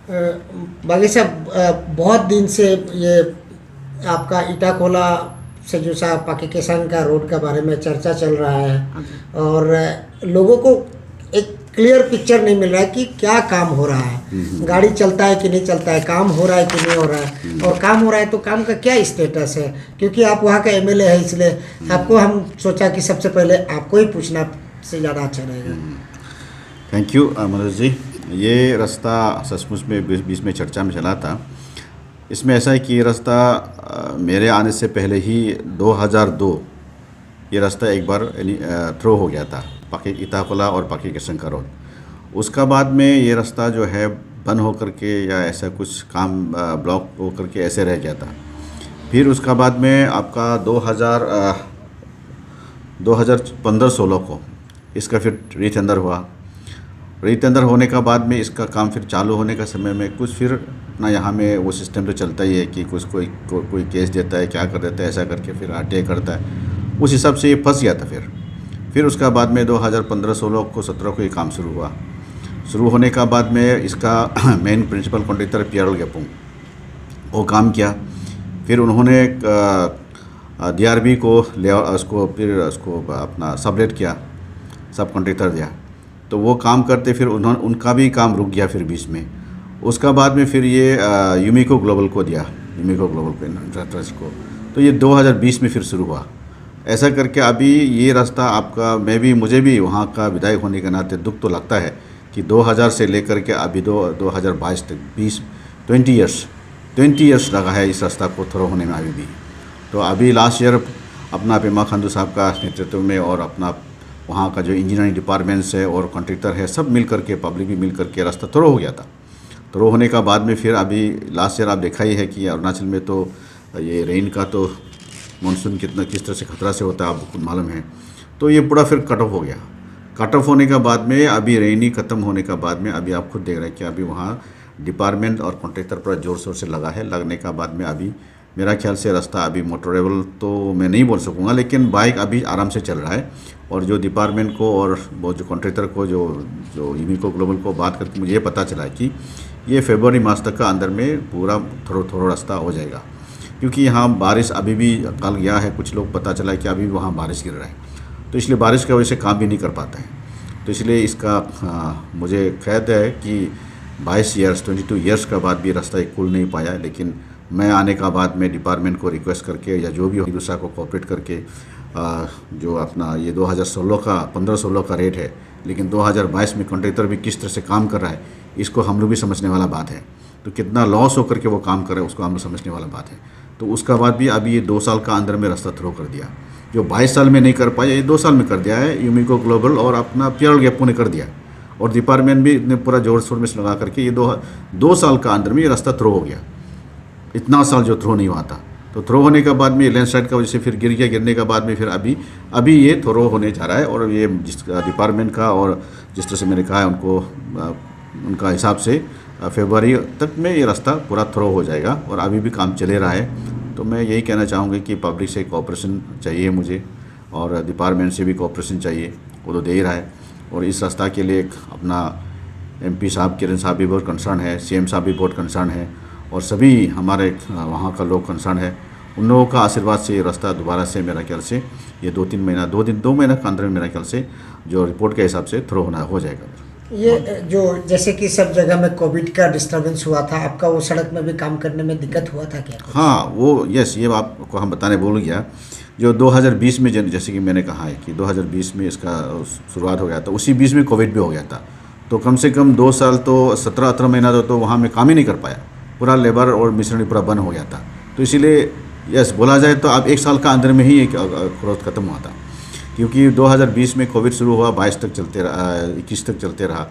बाकी साहब, बहुत दिन से ये आपका इटाकोला से जो सा पाकिस्तान का रोड के बारे में चर्चा चल रहा है और लोगों को एक क्लियर पिक्चर नहीं मिल रहा है कि क्या काम हो रहा है, गाड़ी चलता है कि नहीं चलता है, काम हो रहा है कि नहीं हो रहा है, और काम हो रहा है तो काम का क्या स्टेटस है। क्योंकि आप वहाँ का एमएलए है, इसलिए आपको हम सोचा कि सबसे पहले आपको ही पूछना से ज़्यादा अच्छा रहेगा। Thank you Manoj ji. ये रास्ता सचमुच में बीच में चर्चा में चला था। इसमें ऐसा है कि ये रास्ता मेरे आने से पहले ही 2002 ये रास्ता एक बार थ्रो हो गया था, इटाकोला और पाकिस्तान का रोड। उसका बाद में ये रास्ता जो है बंद हो करके या ऐसा कुछ काम ब्लॉक हो करके ऐसे रह गया था। फिर उसका बाद में आपका 2015-16 को इसका फिर रीटेंडर हुआ। रीटेंडर होने का बाद में इसका काम फिर चालू होने का समय में कुछ फिर ना यहाँ में वो सिस्टम तो चलता ही है कि कुछ कोई केस देता है, क्या कर देता है, ऐसा करके फिर आरटीआई करता है। उस हिसाब से ये फंस गया था। फिर उसका बाद में 2015-16 को 17 को ये काम शुरू हुआ। शुरू होने का बाद में इसका मेन प्रिंसिपल कॉन्ट्रैक्टर पियरल गेपुंग वो काम किया। फिर उन्होंने DRB को उसको अपना सबलेट किया, सब कॉन्ट्रैक्टर दिया। तो वो काम करते फिर उनका भी काम रुक गया फिर बीच में। उसका बाद में फिर ये यूमिको ग्लोबल को दिया, यूमिको ग्लोबल को ट्रस्ट को। तो ये 2020 में फिर शुरू हुआ। ऐसा करके अभी ये रास्ता आपका मुझे भी वहाँ का विधायक होने के नाते दुख तो लगता है कि 2000 से लेकर के अभी 2022 तक 20 ईयर्स लगा है इस रास्ता को थ्रो होने में अभी भी। तो अभी लास्ट ईयर अपना पेमा खांडू साहब का नेतृत्व में और अपना वहाँ का जो इंजीनियरिंग डिपार्टमेंट्स है और कॉन्ट्रैक्टर है सब मिल करके, पब्लिक भी मिल करके रास्ता थ्रो हो गया था। थ्रो होने का बाद में फिर अभी लास्ट ईयर आप देखा ही है कि अरुणाचल में तो ये रेन का तो मानसून किस तरह से खतरा से होता है आपको मालूम है। तो ये पूरा फिर कट ऑफ हो गया। कट ऑफ होने का बाद में अभी रेनी ख़त्म होने का बाद में अभी आप खुद देख रहे हैं कि अभी वहाँ डिपार्टमेंट और कॉन्ट्रैक्टर पूरा ज़ोर शोर से लगा है। लगने का बाद में अभी मेरा ख्याल से रास्ता अभी मोटरेबल तो मैं नहीं बोल सकूँगा, लेकिन बाइक अभी आराम से चल रहा है। और जो डिपार्टमेंट को और वो जो कॉन्ट्रैक्टर को जो यूमिको ग्लोबल को बात करके मुझे ये पता चला कि ये फरवरी मास तक का अंदर में पूरा थोड़ा रास्ता हो जाएगा। क्योंकि यहाँ बारिश अभी भी कल गया है, कुछ लोग पता चला है कि अभी भी वहाँ बारिश गिर रहा है। तो इसलिए बारिश की वजह से काम भी नहीं कर पाता है। तो इसलिए इसका मुझे ख्याल है कि 22 ईयर्स का बाद भी रास्ता खुल नहीं पाया। लेकिन मैं आने का बाद में डिपार्टमेंट को रिक्वेस्ट करके या जो भी हो दूसरा को कोऑपरेट करके जो अपना ये 15-16 का रेट है, लेकिन 2022 में कॉन्ट्रैक्टर भी किस तरह से काम कर रहा है इसको हम लोग भी समझने वाला बात है। तो कितना लॉस होकर के वो काम कर रहे हैं उसको हम लोग समझने वाला बात है। तो उसका बाद भी अभी ये 2 साल का अंदर में रास्ता थ्रो कर दिया। जो 22 साल में नहीं कर पाया ये 2 साल में कर दिया है। यूमिको ग्लोबल और अपना पियरल गेपो ने कर दिया और डिपार्टमेंट भी इतने पूरा जोर शोर में लगा करके ये 2 साल का अंदर में ये रास्ता थ्रो हो गया। इतना साल जो थ्रो नहीं हुआ था। तो थ्रो होने का बाद में लैंडस्लाइड का वजह से फिर गिर गया। गिरने का बाद में फिर अभी ये थ्रो होने जा रहा है। और ये जिस डिपार्टमेंट का और जिस तरह से मैंने कहा है उनको उनका हिसाब से फरवरी तक में ये रास्ता पूरा थ्रो हो जाएगा और अभी भी काम चले रहा है। तो मैं यही कहना चाहूँगा कि पब्लिक से कोऑपरेशन चाहिए मुझे और डिपार्टमेंट से भी कोऑपरेशन चाहिए, वो तो दे ही रहा है। और इस रास्ता के लिए अपना MP साहब किरण साहब भी बहुत कंसर्न है, CM साहब भी बहुत कंसर्न है और सभी हमारे वहाँ का लोग कंसर्न है। उन लोगों का आशीर्वाद से ये रास्ता दोबारा से मेरा ख्याल से ये 2 महीना के अंदर में मेरा ख्याल से जो रिपोर्ट के हिसाब से थ्रो हो जाएगा। ये जो जैसे कि सब जगह में कोविड का डिस्टर्बेंस हुआ था, आपका वो सड़क में भी काम करने में दिक्कत हुआ था क्या? हाँ, वो यस, ये आपको हम बताने भूल गया। जो 2020 में जैसे कि मैंने कहा है कि 2020 में इसका शुरुआत हो गया था, उसी बीच में कोविड भी हो गया था। तो कम से कम 2 साल तो 17-18 महीना तो वहाँ में काम ही नहीं कर पाया। पूरा लेबर और मिशनरी पूरा बंद हो गया था। तो इसीलिए यस बोला जाए तो अब 1 साल का अंदर में ही एक ग्रोथ खत्म हुआ था। क्योंकि 2020 में कोविड शुरू हुआ, 22 तक चलते रहा, 21 तक चलते रहा।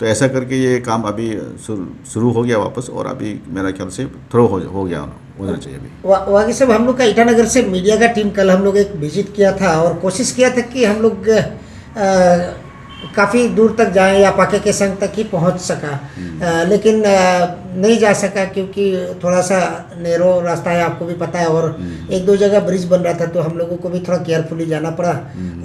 तो ऐसा करके ये काम अभी शुरू हो गया वापस और अभी मेरा ख्याल से थ्रो हो गया होना चाहिए अभी। वाकई साहब, हम लोग का ईटानगर से मीडिया का टीम कल हम लोग एक विजिट किया था और कोशिश किया था कि हम लोग काफ़ी दूर तक जाएं या पाके केसंग तक ही पहुंच सका, लेकिन नहीं जा सका क्योंकि थोड़ा सा नैरो रास्ता है, आपको भी पता है, और एक दो जगह ब्रिज बन रहा था तो हम लोगों को भी थोड़ा केयरफुली जाना पड़ा।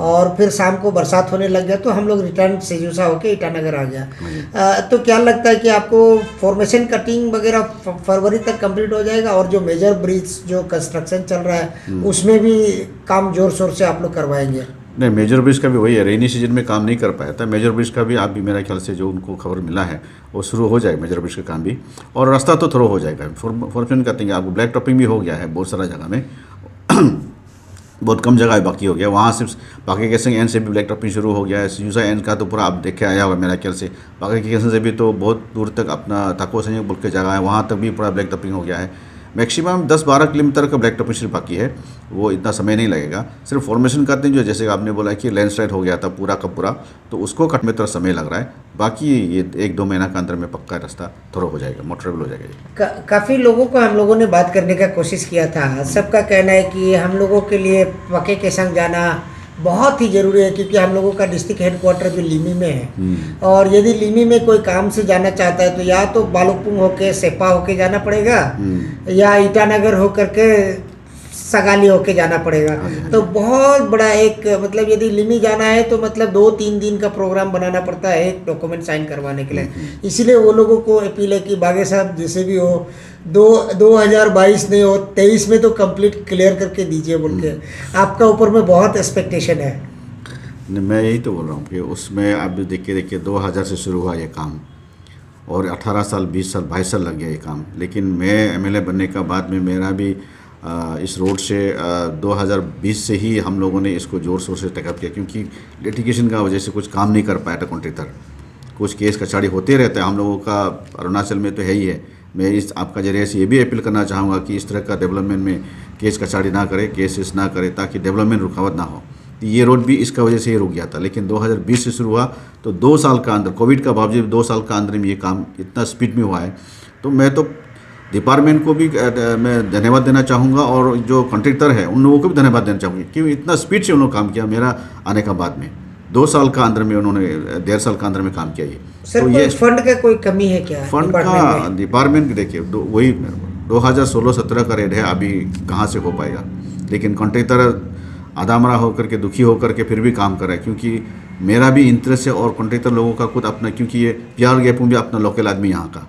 और फिर शाम को बरसात होने लग गया तो हम लोग रिटर्न सेजूसा होके ईटानगर आ गया। तो क्या लगता है कि आपको फॉर्मेशन कटिंग वगैरह फरवरी तक कंप्लीट हो जाएगा, और जो मेजर ब्रिज जो कंस्ट्रक्शन चल रहा है उसमें भी काम जोर शोर से आप लोग करवाएंगे? नहीं, मेजर ब्रिज का भी वही है, रेनी सीजन में काम नहीं कर पाया था। मेजर ब्रिज का भी आप भी, मेरा ख्याल से जो उनको खबर मिला है वो शुरू हो जाएगा मेजर ब्रिज का काम भी, और रास्ता तो थ्रो हो जाएगा। फॉर्मेशन करते हैं आपको, ब्लैक टॉपिंग भी हो गया है बहुत सारा जगह में बहुत कम जगह बाकी हो गया। वहाँ सिर्फ पाके केसंग एंड से भी ब्लैक टॉपिंग शुरू हो गया है। यूसा एंड का तो पूरा आप देख के आया हुआ मेरा ख्याल से। पाके केसंग से भी तो बहुत दूर तक अपना ताको संयोग बोल के जगह है, वहाँ तक भी पूरा ब्लैक टॉपिंग हो गया है। मैक्सिमम 10-12 किलोमीटर का ब्लैक टॉपिंग सिर्फ बाकी है, वो इतना समय नहीं लगेगा। सिर्फ फॉर्मेशन करते हैं जो, जैसे आपने बोला कि लैंडस्लाइड हो गया था पूरा का पूरा, तो उसको कटने में थोड़ा समय लग रहा है। बाकी ये 1-2 महीना के अंदर में पक्का रास्ता थोड़ा हो जाएगा, मोटरेबल हो जाएगा। काफ़ी लोगों को हम लोगों ने बात करने का कोशिश किया था, सबका कहना है कि हम लोगों के लिए पाके केसंग जाना बहुत ही ज़रूरी है, क्योंकि हम लोगों का डिस्ट्रिक्ट हेडक्वार्टर भी लिमी में है, और यदि लिमी में कोई काम से जाना चाहता है तो या तो बालुकपुंग होके सेपा होके जाना पड़ेगा, या ईटानगर होकर के सगाली होके जाना पड़ेगा। तो बहुत बड़ा एक, मतलब यदि लिमी जाना है तो मतलब 2-3 दिन का प्रोग्राम बनाना पड़ता है एक डॉक्यूमेंट साइन करवाने के लिए। इसीलिए वो लोगों को अपील है कि बागे साहब जैसे भी हो 2022 नहीं हो 23 में तो कंप्लीट क्लियर करके दीजिए बोल के, आपका ऊपर में बहुत एक्सपेक्टेशन है। मैं यही तो बोल रहा हूँ कि उसमें आप भी देखिए 2000 से शुरू हुआ ये काम, और 18 साल 20 साल 22 साल लग गया ये काम। लेकिन मैं एमएलए बनने का बाद में मेरा भी इस रोड से 2020 से ही हम लोगों ने इसको ज़ोर शोर से टेकअप किया, क्योंकि लिटिगेशन का वजह से कुछ काम नहीं कर पाया था कॉन्ट्रैक्टर। कुछ केस कचहरी होते रहता है हम लोगों का, अरुणाचल में तो है ही है। मैं इस आपका जरिए से ये भी अपील करना चाहूँगा कि इस तरह का डेवलपमेंट में केस कचहरी ना करे, केसेस ना करे, ताकि डेवलपमेंट रुकावट ना हो। तो ये रोड भी इसका वजह से ही रुक गया था। लेकिन 2020 से शुरू हुआ तो 2 साल का अंदर, कोविड का बावजूद 2 साल का अंदर में ये काम इतना स्पीड में हुआ है। तो मैं तो डिपार्टमेंट को भी मैं धन्यवाद देना चाहूँगा, और जो कॉन्ट्रैक्टर है उन लोगों को भी धन्यवाद देना चाहूँगी, क्योंकि इतना स्पीड से उन्होंने काम किया। मेरा आने का बाद में 2 साल का अंदर में उन्होंने 1.5 साल का अंदर में काम किया। ये सर तो ये फंड का कोई कमी है क्या? फंड का डिपार्टमेंट देखिए, वही 2016-17 का रेट है, अभी कहाँ से हो पाएगा। लेकिन कॉन्ट्रैक्टर आधा मरा होकर के, दुखी होकर के फिर भी काम कर रहा है, क्योंकि मेरा भी इंटरेस्ट है और कॉन्ट्रैक्टर लोगों का खुद अपना, क्योंकि ये प्यार गैपुम भी अपना लोकल आदमी यहाँ का,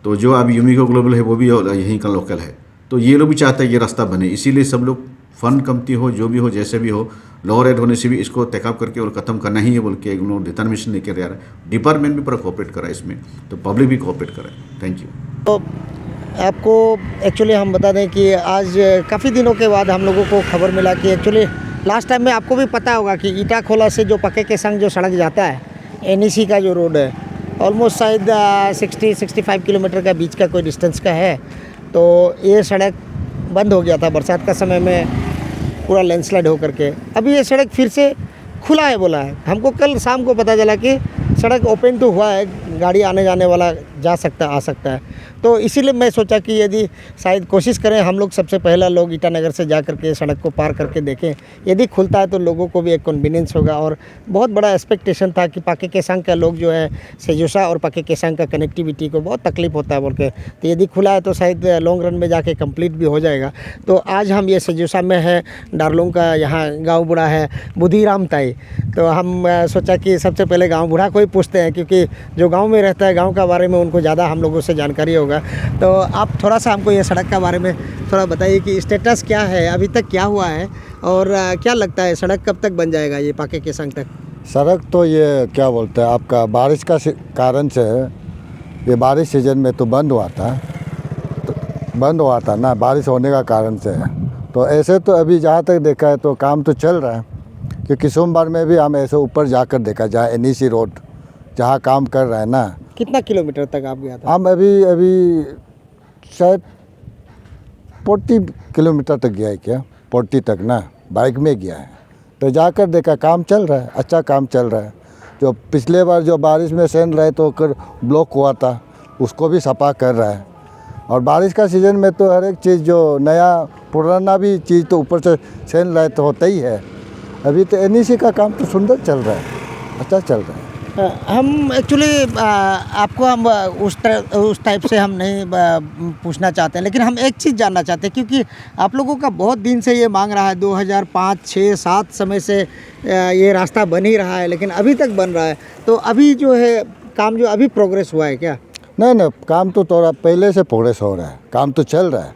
तो जो अभी यूमिको ग्लोबल है वो भी यहीं का लोकल है। तो ये लोग भी चाहते हैं ये रास्ता बने, इसीलिए सब लोग फंड कमती हो, जो भी हो, जैसे भी हो, लोअर रेट होने से भी इसको टेकअप करके और ख़त्म करना ही है बोल के एक लोग डिटर्मिनेशन लेकर आ रहा है। डिपार्टमेंट भी पूरा कोऑपरेट करा है इसमें, तो पब्लिक भी कोऑपरेट करा है। Thank you. तो आपको एक्चुअली हम बता दें कि आज काफ़ी दिनों के बाद हम लोगों को खबर मिला कि एक्चुअली लास्ट टाइम में आपको भी पता होगा कि ईटाखोला से जो पाके केसंग जो सड़क जाता है, एनईसी का जो रोड है, ऑलमोस्ट शायद 60-65 किलोमीटर का बीच का कोई डिस्टेंस का है। तो ये सड़क बंद हो गया था बरसात का समय में, पूरा लैंडस्लाइड हो करके। अभी ये सड़क फिर से खुला है बोला है हमको, कल शाम को पता चला कि सड़क ओपन तो हुआ है, गाड़ी आने जाने वाला जा सकता आ सकता है। तो इसीलिए मैं सोचा कि यदि शायद कोशिश करें हम लोग, सबसे पहला लोग ईटानगर से जा करके सड़क को पार करके देखें, यदि खुलता है तो लोगों को भी एक कन्वीनियंस होगा। और बहुत बड़ा एक्सपेक्टेशन था कि पाके केसंग का लोग जो है सेजोसा और पाके केसंग का कनेक्टिविटी को बहुत तकलीफ होता है बोल के, तो यदि खुला है तो शायद लॉन्ग रन में जाके कंप्लीट भी हो जाएगा। तो आज हम ये सेजोसा में है, डारलोंग का यहाँ गाँव बूढ़ा है बुधिराम ताई, तो हम सोचा कि सबसे पहले गाँव बूढ़ा को ही पूछते हैं, क्योंकि जो गाँव में रहता है गाँव का बारे में उनको ज़्यादा हम लोगों से जानकारी होगा। तो आप थोड़ा सा हमको ये सड़क के बारे में थोड़ा बताइए कि स्टेटस क्या है, अभी तक क्या हुआ है, और क्या लगता है सड़क कब तक बन जाएगा ये पाके केसंग तक? सड़क तो ये क्या बोलते हैं आपका, बारिश का कारण से, ये बारिश सीजन में तो बंद हुआ था ना, बारिश होने का कारण से। तो ऐसे तो अभी जहाँ तक देखा है तो काम तो चल रहा है, क्योंकि सोमवार में भी हम ऐसे ऊपर जाकर देखा, जहाँ एनईसी रोड जहाँ काम कर रहा है ना। कितना किलोमीटर तक आप गया था? हम अभी शायद 40 किलोमीटर तक गया है, क्या 40 तक ना, बाइक में गया है। तो जाकर देखा काम चल रहा है, अच्छा काम चल रहा है। जो पिछले बार जो बारिश में सेन रहे तो ब्लॉक हुआ था, उसको भी सफा कर रहा है। और बारिश का सीज़न में तो हर एक चीज़ जो नया पुराना भी चीज़ तो ऊपर से सेन रहे तो होता ही है। अभी तो एनईसी का काम तो सुंदर चल रहा है, अच्छा चल रहा है। हम एक्चुअली आपको हम उस टाइप से हम नहीं पूछना चाहते हैं, लेकिन हम एक चीज़ जानना चाहते हैं, क्योंकि आप लोगों का बहुत दिन से ये मांग रहा है, 2005, 6, 7 समय से ये रास्ता बन ही रहा है, लेकिन अभी तक बन रहा है। तो अभी जो है काम जो अभी प्रोग्रेस हुआ है क्या? नहीं, काम तो थोड़ा पहले से प्रोग्रेस हो रहा है, काम तो चल रहा है,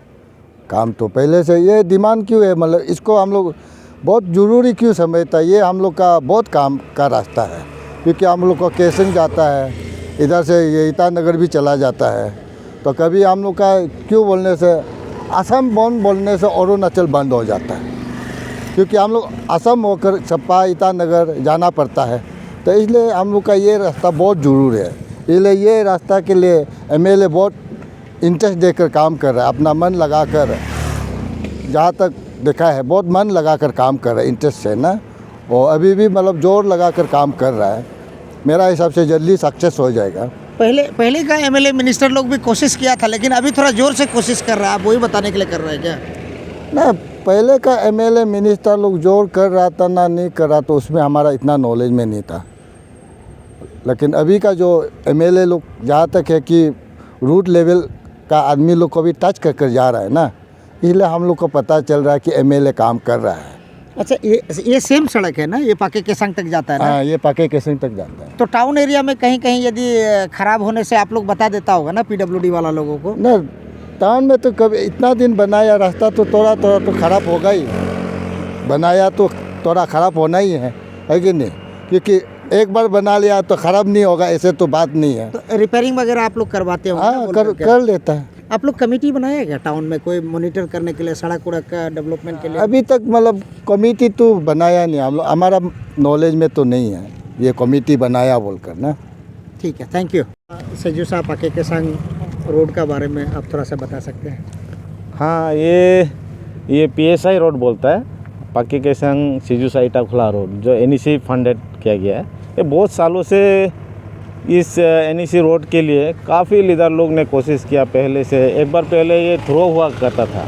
काम तो पहले से। ये डिमांड क्यों है, मतलब इसको हम लोग बहुत ज़रूरी क्यों समझता है, ये हम लोग का बहुत काम का रास्ता है, क्योंकि हम लोग का केसंग जाता है, इधर से ये ईटानगर भी चला जाता है। तो कभी हम लोग का क्यों बोलने से असम बोलने से अरुणाचल बंद हो जाता है, क्योंकि हम लोग असम होकर छप्पा ईटानगर जाना पड़ता है। तो इसलिए हम लोग का ये रास्ता बहुत ज़रूरी है, इसलिए ये रास्ता के लिए एमएलए बहुत इंटरेस्ट देकर काम कर रहा है, अपना मन लगाकर, जहाँ तक देखा है बहुत मन लगाकर काम कर रहा है, इंटरेस्ट से ना, और अभी भी मतलब जोर लगाकर काम कर रहा है। मेरा हिसाब से जल्दी सक्सेस हो जाएगा। पहले का एमएलए मिनिस्टर लोग भी कोशिश किया था, लेकिन अभी थोड़ा जोर से कोशिश कर रहा है, आप वही बताने के लिए कर रहे हैं क्या? ना, पहले का एमएलए मिनिस्टर लोग जोर कर रहा था ना नहीं कर रहा, तो उसमें हमारा इतना नॉलेज में नहीं था। लेकिन अभी का जो एमएलए लोग जहाँ तक है कि रूट लेवल का आदमी लोग को भी टच कर कर जा रहा है ना, इसलिए हम लोग को पता चल रहा है कि एमएलए काम कर रहा है। अच्छा, ये सेम सड़क है ना, ये पाके केसंग तक जाता है ना? हाँ, ये पाके केसंग तक जाता है। तो टाउन एरिया में कहीं कहीं यदि ख़राब होने से आप लोग बता देता होगा ना पीडब्ल्यूडी वाला लोगों को? ना, टाउन में तो कभी इतना दिन बनाया रास्ता तो थोड़ा थोड़ा तो ख़राब होगा ही, बनाया तो थोड़ा ख़राब होना ही है कि नहीं? क्योंकि एक बार बना लिया तो ख़राब नहीं होगा, ऐसे तो बात नहीं है। तो रिपेयरिंग वगैरह आप लोग करवाते हो? हाँ, कर लेता है। आप लोग कमेटी बनाया है क्या टाउन में, कोई मॉनिटर करने के लिए, सड़क उड़क का डेवलपमेंट के लिए? अभी तक मतलब कमेटी तो बनाया नहीं हम लोग, हमारा नॉलेज में तो नहीं है ये कमेटी बनाया बोलकर ना। ठीक है, थैंक यू। सेजूसा पाके केसंग रोड का बारे में आप थोड़ा सा बता सकते हैं? हाँ, ये PSI रोड बोलता है, पाके केसंग सेजूसा इटाखोला रोड, जो NEC फंडेड किया गया है। ये बहुत सालों से इस NEC रोड के लिए काफ़ी लीडर लोग ने कोशिश किया पहले से। एक बार पहले ये थ्रो हुआ करता था,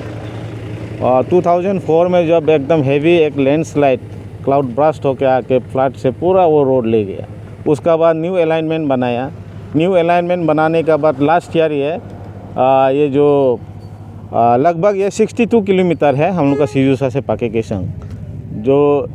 और 2004 में जब एकदम हेवी एक लैंडस्लाइड क्लाउड ब्रास्ट होकर आके फ्लड से पूरा वो रोड ले गया। उसका बाद न्यू अलाइनमेंट बनाया। न्यू अलाइनमेंट बनाने का बाद लास्ट ईयर ये जो लगभग ये 62 किलोमीटर है हम लोग का सेजूसा से पाके केसंग, जो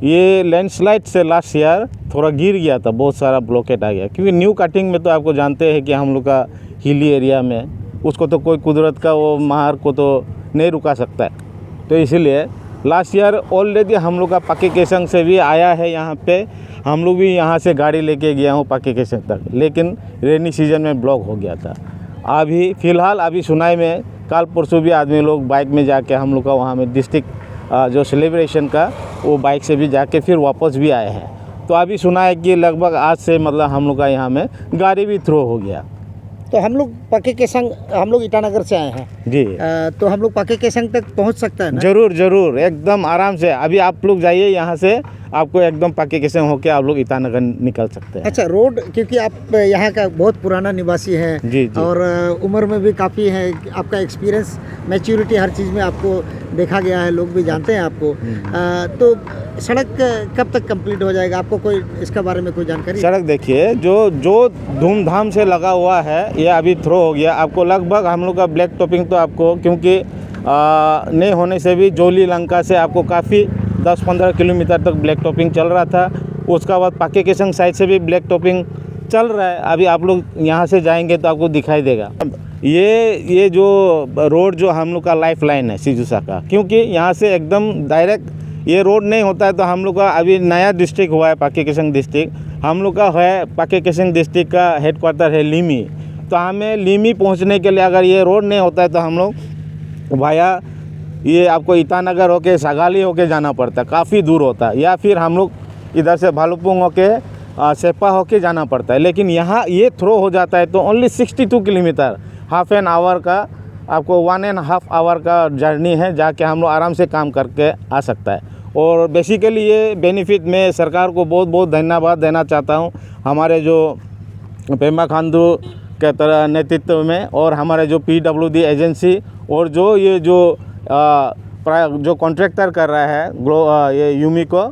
ये लैंडस्लाइड से लास्ट ईयर थोड़ा गिर गया था, बहुत सारा ब्लॉकेट आ गया। क्योंकि न्यू कटिंग में तो आपको जानते हैं कि हम लोग का हिली एरिया में उसको तो कोई कुदरत का वो मार को तो नहीं रुका सकता है। तो इसीलिए लास्ट ईयर ऑलरेडी हम लोग का पाके केसंग से भी आया है यहाँ पे, हम लोग भी यहाँ से गाड़ी लेके गया हूँ पाके केसंग तक, लेकिन रेनी सीजन में ब्लॉक हो गया था। अभी फ़िलहाल अभी सुनाई में कल परसों भी आदमी लोग बाइक में जाके हम लोग का वहाँ में डिस्ट्रिक्ट जो सेलिब्रेशन का वो बाइक से भी जाके फिर वापस भी आए हैं। तो अभी सुना है कि लगभग आज से मतलब हम लोग का यहाँ में गाड़ी भी थ्रो हो गया। तो हम लोग पाके केसंग, हम लोग ईटानगर से आए हैं जी, तो हम लोग पाके केसंग तक पहुंच सकते हैं ना? ज़रूर ज़रूर, एकदम आराम से। अभी आप लोग जाइए यहाँ से, आपको एकदम पाके केसंग होके आप लोग ईटानगर निकल सकते हैं। अच्छा, रोड, क्योंकि आप यहाँ का बहुत पुराना निवासी हैं जी, जी। और उम्र में भी काफ़ी है, आपका एक्सपीरियंस, मैच्योरिटी हर चीज़ में आपको देखा गया है, लोग भी जानते हैं आपको। तो सड़क कब तक कंप्लीट हो जाएगा, आपको कोई इसका बारे में कोई जानकारी? सड़क देखिए, जो धूमधाम से लगा हुआ है ये अभी थ्रो हो गया। आपको लगभग हम लोग का ब्लैक टॉपिंग तो आपको, क्योंकि नहीं होने से भी जोली लंका से आपको काफ़ी 10-15 किलोमीटर तक ब्लैक टॉपिंग चल रहा था। उसका बाद पाके केसंग साइड से भी ब्लैक टॉपिंग चल रहा है। अभी आप लोग यहाँ से जाएंगे तो आपको दिखाई देगा। ये जो रोड जो हम लोग का लाइफ लाइन है सेजूसा का, क्योंकि यहाँ से एकदम डायरेक्ट ये रोड नहीं होता है तो हम लोग का अभी नया डिस्ट्रिक्ट हुआ है पाके केसंग डिस्ट्रिक्ट। हम लोग का है पाके केसंग डिस्ट्रिक्ट का हेडक्वार्टर है लिमी। तो हमें लिमी पहुँचने के लिए अगर ये रोड नहीं होता है तो हम लोग भाया ये आपको ईटानगर होके सागाली होके जाना पड़ता है, काफ़ी दूर होता है, या फिर हम लोग इधर से भालुपुंग होके सेप्पा होके जाना पड़ता है। लेकिन यहाँ ये थ्रो हो जाता है तो only 62 kilometre, half an hour का आपको 1.5 आवर का जर्नी है, जाके हम लोग आराम से काम करके आ सकता है। और बेसिकली ये बेनिफिट मैं सरकार को बहुत बहुत धन्यवाद देना चाहता हूँ, हमारे जो पेमा खांडू के तरह नेतृत्व में, और हमारे जो PWD एजेंसी, और जो ये जो कॉन्ट्रैक्टर कर रहा है ये यूमी को,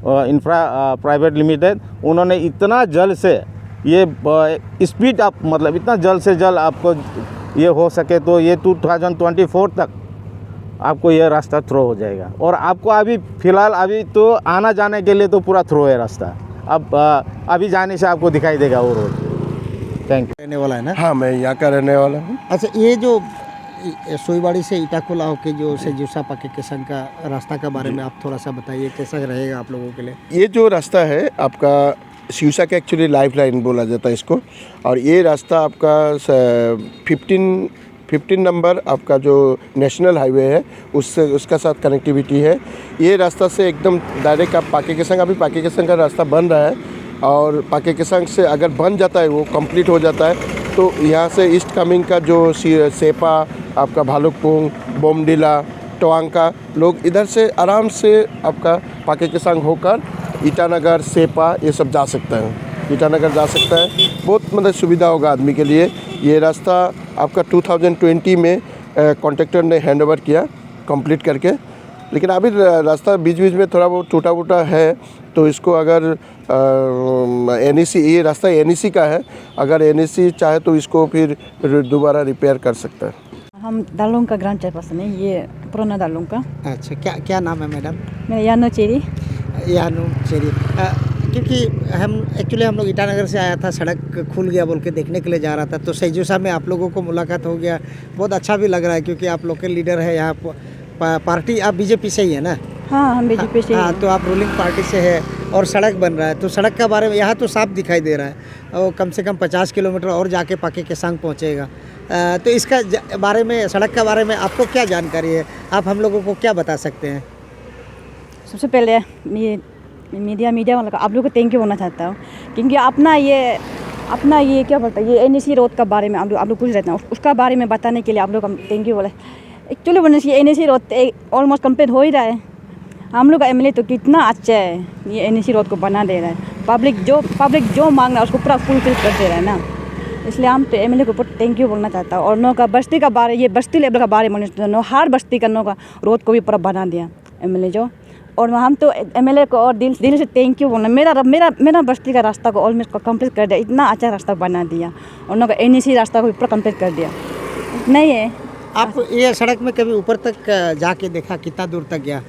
इंफ्रा प्राइवेट लिमिटेड, उन्होंने इतना जल्द से ये स्पीड अप, मतलब इतना जल्द से जल्द आपको ये हो सके तो ये 2024 तक आपको ये रास्ता थ्रो हो जाएगा। और आपको अभी फ़िलहाल अभी तो आना जाने के लिए तो पूरा थ्रो है रास्ता। अब अभी जाने से आपको दिखाई देगा वो रोड। Thank you. रहने वाला है ना? हाँ, मैं यहाँ का रहने वाला हूँ। अच्छा, ये जो सोईवाड़ी से इटाखोला होके जो सेजूसा पाके केसंग का रास्ता के बारे में आप थोड़ा सा बताइए, कैसा रहेगा आप लोगों के लिए? ये जो रास्ता है आपका सियूसा का एक्चुअली लाइफ लाइन बोला जाता है इसको, और ये रास्ता आपका 15 नंबर आपका जो नेशनल हाईवे है उससे उसका साथ कनेक्टिविटी है। ये रास्ता से एकदम डायरेक्ट आप पाके केसंग, अभी पाके केसंग का रास्ता बन रहा है, और पाके केसंग से अगर बन जाता है, वो कंप्लीट हो जाता है, तो यहाँ से ईस्ट कमिंग का जो सेपा, आपका भालुकपुंग, बोमडिला, टोआंका, लोग इधर से आराम से आपका पाके केसंग होकर ईटानगर, सेपा ये सब जा सकता है। ईटानगर जा सकता है, बहुत मतलब सुविधा होगा आदमी के लिए। ये रास्ता आपका 2020 में कॉन्ट्रैक्टर ने हैंडओवर किया कंप्लीट करके, लेकिन अभी रास्ता बीच बीच में थोड़ा बहुत टूटा फूटा है, तो इसको अगर NEC, ये रास्ता NEC का है, अगर NEC चाहे तो इसको फिर दोबारा रिपेयर कर सकता है। हम दालोंग का ग्रांड चेयरपर्सन है, ये पुराना दालोंग का। अच्छा, क्या नाम है मैडम? मेरा यानो चेरी। यानू चेरी। क्योंकि हम लोग ईटानगर से आया था, सड़क खुल गया बोल के देखने के लिए जा रहा था, तो सेजूसा में आप लोगों को मुलाकात हो गया, बहुत अच्छा भी लग रहा है, क्योंकि आप लोकल लीडर है यहाँ पार्टी। आप बीजेपी से ही है ना? हाँ, हम बीजेपी से। हाँ, तो आप रूलिंग पार्टी से है, और सड़क बन रहा है, तो सड़क का बारे में यहाँ तो साफ दिखाई दे रहा है, और कम से कम 50 किलोमीटर और जाके पाके केसंग पहुँचेगा। तो इसका बारे में, सड़क के बारे में आपको क्या जानकारी है? आप हम लोगों को क्या बता सकते हैं? सबसे पहले मीडिया वालों का आप लोगों को थैंक यू बोलना चाहता हूँ, क्योंकि अपना ये क्या बोलता है, ये NEC रोड का बारे में आप लोग पूछ रहे थे, उसका बारे में बताने के लिए आप लोग हम थैंक यू बोले। एक्चुअली बोलने से NEC रोड ऑलमोस्ट कंप्लीट हो ही रहा है। हम लोग का MLA तो कितना अच्छा है, ये NEC रोड को बना दे रहा है। पब्लिक जो मांग रहा है उसको पूरा फुलफिल कर दे रहा है ना, इसलिए हम तो MLA को ऊपर थैंक यू बोलना चाहता हूँ। और नो का बस्ती का बारे, ये बस्ती लेवल का बारे में नो हर बस्ती का नो का रोड को भी पूरा बना दिया MLA जो, और हम तो MLA को और दिल से थैंक यू बोलना। मेरा बस्ती का रास्ता को ऑलमोस्ट कंप्लीट कर दिया, इतना अच्छा रास्ता बना दिया, और नो का NEC रास्ता को भी पूरा कंप्लीट कर दिया। नहीं है, आप ये सड़क में कभी ऊपर तक जाके देखा, कितना दूर तक गया?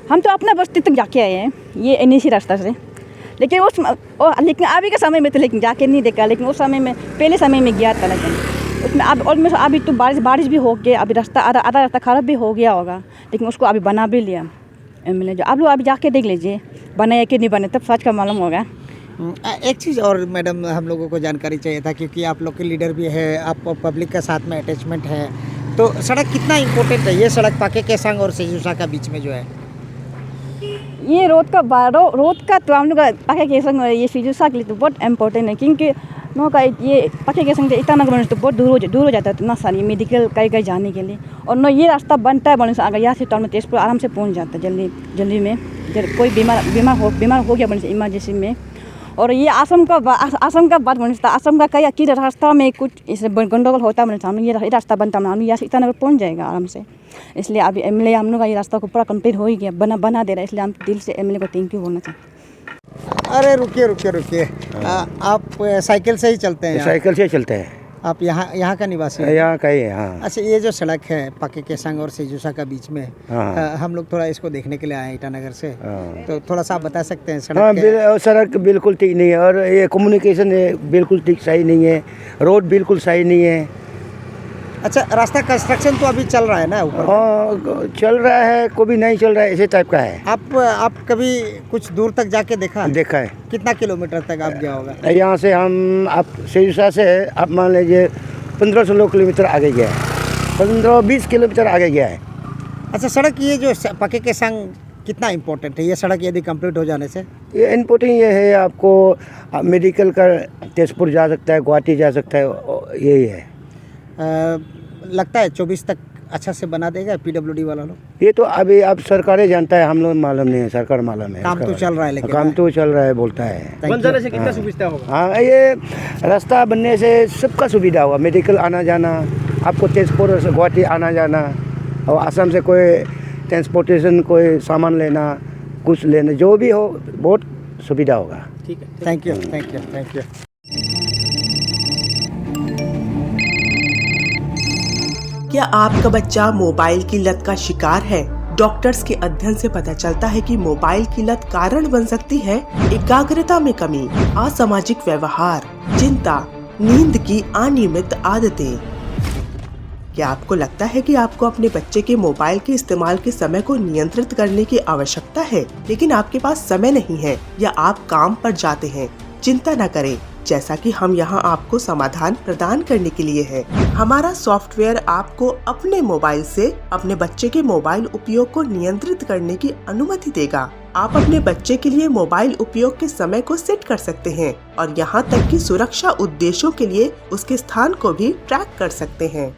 हम तो अपना बस्ती तक जाके आए हैं ये NEC रास्ता से, लेकिन लेकिन अभी के समय में तो लेकिन जाके नहीं देखा, लेकिन उस समय में पहले समय में गया था, लेकिन उसमें अब ऑलमोस्ट अभी तो बारिश भी हो गया, अभी रास्ता आधा रास्ता ख़राब भी हो गया होगा, लेकिन उसको अभी बना भी लिया MLA जो। आप लोग अभी जाके देख लीजिए बनाया कि नहीं बने, तब सच का मालूम होगा। एक चीज़ और मैडम हम लोगों को जानकारी चाहिए था, क्योंकि आप लोग के लीडर भी है, आप पब्लिक का साथ में अटैचमेंट है, तो सड़क कितना इम्पोर्टेंट है ये सड़क पाके केसंग और सेजूसा का बीच में जो है? ये रोड का तो हम लोग पाके केसंग ये सेजूसा के लिए तो बहुत इम्पोर्टेंट है, क्योंकि नो का ये पाके केसंग से ईटानगर तो बहुत दूर हो जाता है, इतना सारी मेडिकल कहीं जाने के लिए, और नो ये रास्ता बनता है बनने से अगर यहाँ से टाउन में तेजपुर आराम से पहुँच जाता है जल्दी में, जब कोई बीमार हो गया बनने से इमरजेंसी में। और ये आसम का बात बनने से आसम का कई कि रास्ता में कुछ इस गंडगोल होता है, हम ये रास्ता बनता है, हम यहाँ से ईटानगर पहुँच जाएगा आराम से। इसलिए अभी MLA हम लोग का ये रास्ता को पूरा कंप्लीट हो ही गया, बना दे रहा है, इसलिए हम दिल से MLA को थैंक यू बोलना चाहते हैं। अरे रुकिए, आप साइकिल से ही चलते हैं? साइकिल से चलते हैं। आप यहाँ का निवासी हैं? यहाँ का ही है। हाँ। अच्छा, ये जो सड़क है पाके केसंग और सेजूसा का बीच में, हाँ। हम लोग थोड़ा इसको देखने के लिए आए ईटानगर से, हाँ। तो थोड़ा सा आप बता सकते हैं हाँ, सड़क सड़क बिल्कुल ठीक नहीं है, और ये कम्युनिकेशन बिल्कुल ठीक सही नहीं है, रोड बिल्कुल सही नहीं है। अच्छा, रास्ता कंस्ट्रक्शन तो अभी चल रहा है ना ऊपर? हाँ, चल रहा है, कभी नहीं चल रहा है, ऐसे टाइप का है। आप कभी कुछ दूर तक जाके देखा है? देखा है। कितना किलोमीटर तक आप गया होगा? यहाँ से हम आप सेजूसा से आप मान लीजिए 15-16 किलोमीटर आगे गया है, 15-20 किलोमीटर आगे गया है। अच्छा, सड़क ये जो पाके केसंग कितना इम्पोर्टेंट है ये सड़क यदि कंप्लीट हो जाने से? ये इम्पोर्टेंट ये है, आपको मेडिकल का तेजपुर जा सकता है, गुवाहाटी जा सकता है, यही है। लगता है 24 तक अच्छा से बना देगा PWD वाला लोग? ये तो अभी अब सरकारें जानता है, हम लोग मालूम नहीं है, सरकार मालूम है। काम तो चल रहा है, लेकिन काम तो चल रहा है बोलता है। बन जाने से कितना सुविधा होगा? हाँ, ये रास्ता बनने से सबका सुविधा हुआ, मेडिकल आना जाना, आपको तेजपुर से गुवाहाटी आना जाना, और आसाम से कोई ट्रांसपोर्टेशन कोई सामान लेना, कुछ लेने जो भी हो बहुत सुविधा होगा। ठीक है, thank you, thank you, thank you. क्या आपका बच्चा मोबाइल की लत का शिकार है? डॉक्टर्स के अध्ययन से पता चलता है कि मोबाइल की लत कारण बन सकती है एकाग्रता में कमी, असामाजिक व्यवहार, चिंता, नींद की अनियमित आदतें। क्या आपको लगता है कि आपको अपने बच्चे के मोबाइल के इस्तेमाल के समय को नियंत्रित करने की आवश्यकता है, लेकिन आपके पास समय नहीं है या आप काम पर जाते हैं? चिंता न करें, जैसा कि हम यहाँ आपको समाधान प्रदान करने के लिए है। हमारा सॉफ्टवेयर आपको अपने मोबाइल से अपने बच्चे के मोबाइल उपयोग को नियंत्रित करने की अनुमति देगा। आप अपने बच्चे के लिए मोबाइल उपयोग के समय को सेट कर सकते हैं और यहाँ तक कि सुरक्षा उद्देश्यों के लिए उसके स्थान को भी ट्रैक कर सकते हैं।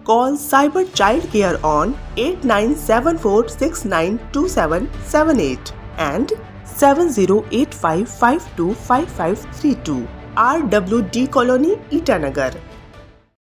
Call cyber child care on 8974692778 and 7085525532 RWD colony Itanagar.